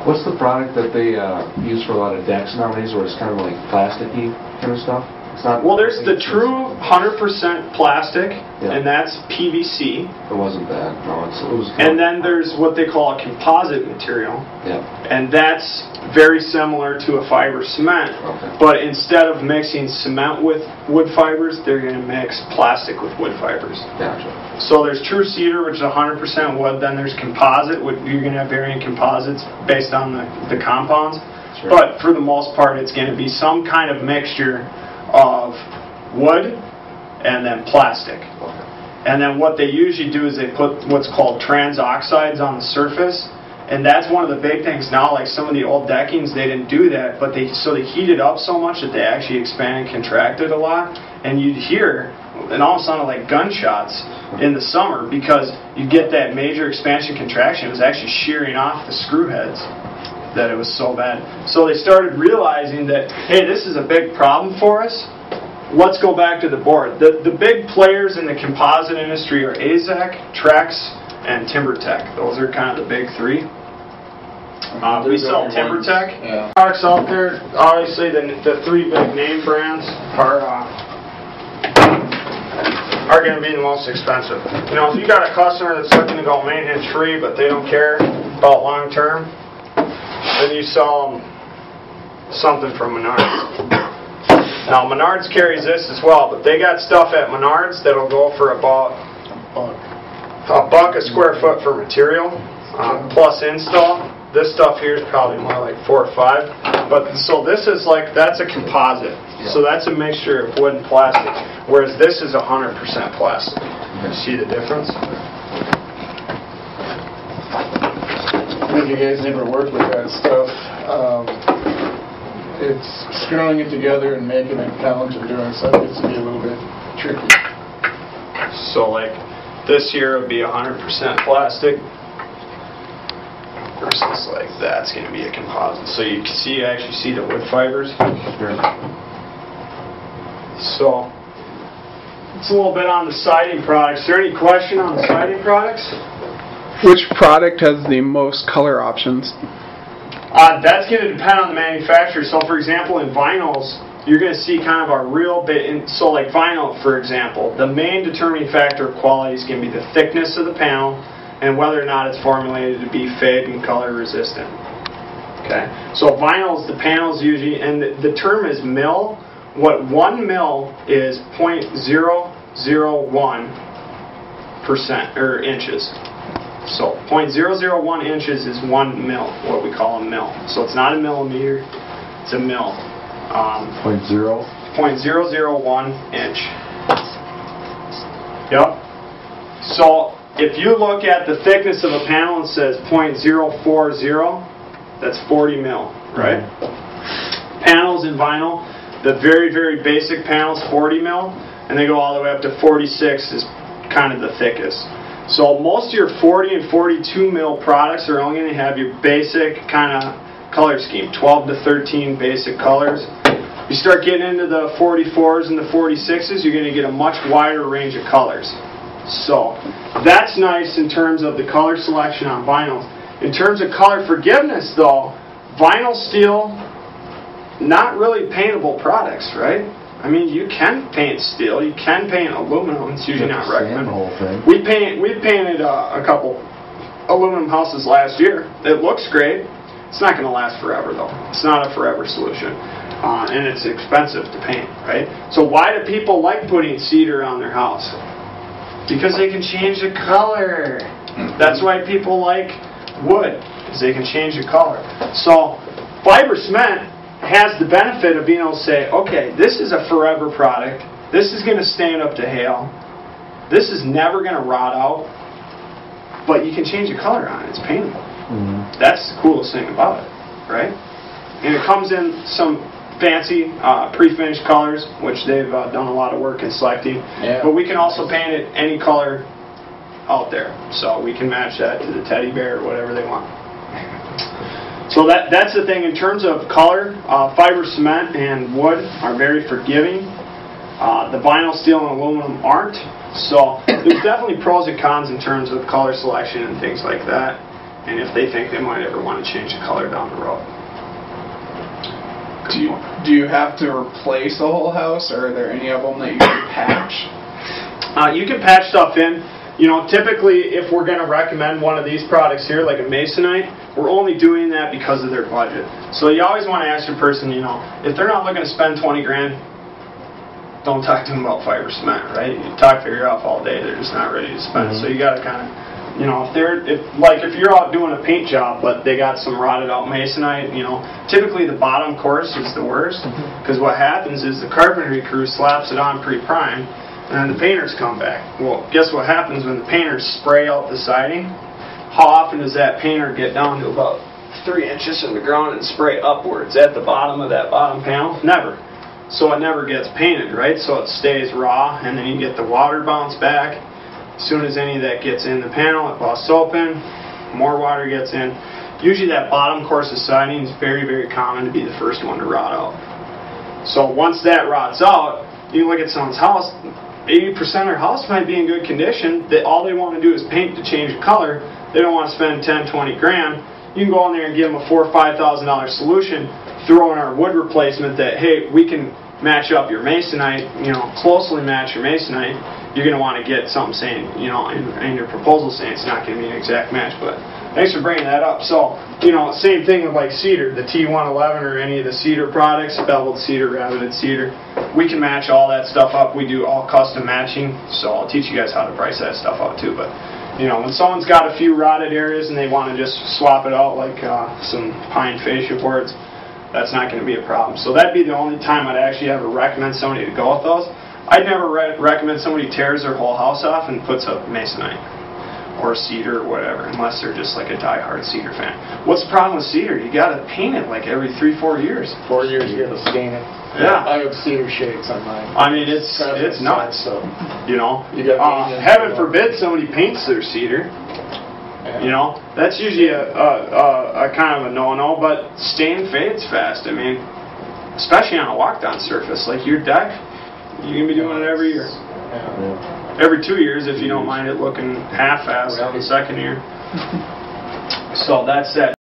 What's the product that they use for a lot of decks nowadays, where it's kind of like plasticky kind of stuff? It's not. Well, there's the true 100% plastic, Yeah. and that's PVC. It wasn't bad. No, it was. And then there's what they call a composite material, Yeah. and that's very similar to a fiber cement. Okay. But instead of mixing cement with wood fibers, they're going to mix plastic with wood fibers. Gotcha. So there's true cedar, which is 100% wood. Then there's composite, which you're going to have varying composites based on the compounds. Sure. But for the most part, it's going to be some kind of mixture of wood and then plastic. Okay. And then what they usually do is they put what's called transoxides on the surface. And that's one of the big things now. Like some of the old deckings, they didn't do that, but they heated up so much that they actually expanded and contracted a lot. And you'd hear, and all sounded like gunshots in the summer, because you get that major expansion contraction. It was actually shearing off the screw heads, that it was so bad. So they started realizing that, hey, this is a big problem for us. Let's go back to the board. The big players in the composite industry are AZEK, Trex, and TimberTech. Those are kind of the big three. We sell TimberTech. Yeah. Products out there, obviously the three big name brands are going to be the most expensive. You know, if you got a customer that's looking to go maintenance free, but they don't care about long term, then you sell them something from Menards. Now Menards carries this as well, but they got stuff at Menards that'll go for about $1 a square foot for material, plus install. This stuff here is probably more like $4 or $5. But so this is like, that's a composite. So that's a mixture of wood and plastic, whereas this is 100% plastic. You see the difference? If you guys never worked with that stuff, it's screwing it together and making a pallet and doing so gets to be a little bit tricky. So like this here would be 100% plastic versus like that's going to be a composite. So you can see, actually see the wood fibers. Sure. So it's a little bit on the siding products. Is there any question on the siding products? Which product has the most color options? That's going to depend on the manufacturer. So for example, in vinyls, you're going to see kind of a real bit. So like vinyl, for example, the main determining factor of quality is going to be the thickness of the panel and whether or not it's formulated to be fade and color resistant. Okay. So vinyls, the panels usually, and the term is mil. What 1 mil is 0.001% or inches. So 0.001 inches is 1 mil, what we call a mil. So it's not a millimeter, it's a mil. 0.001 inch. Yep. So if you look at the thickness of a panel and it says 0.040, that's 40 mil, right? Panels in vinyl, the very, very basic panels, 40 mil, and they go all the way up to 46 is kind of the thickest. So most of your 40 and 42 mil products are only going to have your basic kind of color scheme, 12 to 13 basic colors. You start getting into the 44s and the 46s, you're going to get a much wider range of colors. So that's nice in terms of the color selection on vinyls. In terms of color forgiveness though, vinyl steel, not really paintable products, right? I mean, you can paint steel, you can paint aluminum. It's usually not recommended. We painted a couple aluminum houses last year. It looks great. It's not going to last forever, though. It's not a forever solution, and it's expensive to paint, right? So why do people like putting cedar on their house? Because they can change the color. That's why people like wood, because they can change the color. So fiber cement has the benefit of being able to say, okay, this is a forever product. This is going to stand up to hail. This is never going to rot out. But you can change the color on it. It's paintable. Mm-hmm. That's the coolest thing about it, right? And it comes in some fancy pre-finished colors, which they've done a lot of work in selecting. Yeah. But we can also paint it any color out there. So we can match that to the teddy bear or whatever they want. So that's the thing in terms of color. Fiber cement and wood are very forgiving. The vinyl, steel, and aluminum aren't. So there's definitely pros and cons in terms of color selection and things like that. and if they think they might ever want to change the color down the road. Do you have to replace the whole house, or are there any of them that you can patch? You can patch stuff in. You know, typically if we're going to recommend one of these products here, like a Masonite, we're only doing that because of their budget. So you always want to ask your person, you know, if they're not looking to spend 20 grand, don't talk to them about fiber cement, right? You talk their ear off all day, they're just not ready to spend. So you got to kind of, you know, if you're out doing a paint job, but they got some rotted out Masonite, you know, typically the bottom course is the worst, because what happens is the carpentry crew slaps it on pre-prime, and then the painters come back. Well, guess what happens when the painters spray out the siding? How often does that painter get down to about 3 inches from the ground and spray upwards at the bottom of that bottom panel? Never. So it never gets painted, right? So it stays raw, and then you get the water bounce back. As soon as any of that gets in the panel, it busts open, more water gets in. Usually that bottom course of siding is very, very common to be the first one to rot out. So once that rots out, you look at someone's house, 80% of their house might be in good condition. All they want to do is paint to change the color. They don't want to spend 10, 20 grand. You can go in there and give them a $4,000 or $5,000 solution, throw in our wood replacement that, hey, we can match up your Masonite, you know, closely match your Masonite. You're going to want to get something saying, you know, in your proposal saying it's not going to be an exact match. But thanks for bringing that up. So, you know, same thing with like cedar, the T111 or any of the cedar products, beveled cedar, rabbited cedar. We can match all that stuff up. We do all custom matching. So I'll teach you guys how to price that stuff out too. But, you know, when someone's got a few rotted areas and they want to just swap it out like some pine fascia boards, that's not going to be a problem. So that'd be the only time I'd actually ever recommend somebody to go with those. I'd never recommend somebody tears their whole house off and puts up Masonite or cedar or whatever, unless they're just like a die-hard cedar fan. What's the problem with cedar? You got to paint it like every 3-4 years. 4 years you got to stain it. Yeah. I have cedar shakes on mine. I mean, it's nuts. So you know, you got heaven forbid somebody paints their cedar. Yeah. You know, that's usually a kind of a no-no, but stain fades fast. I mean, especially on a walk-down surface like your deck, you're gonna be doing it every year. Yeah. Every 2 years, if you don't mind it looking half-assed on the second year. So that's that.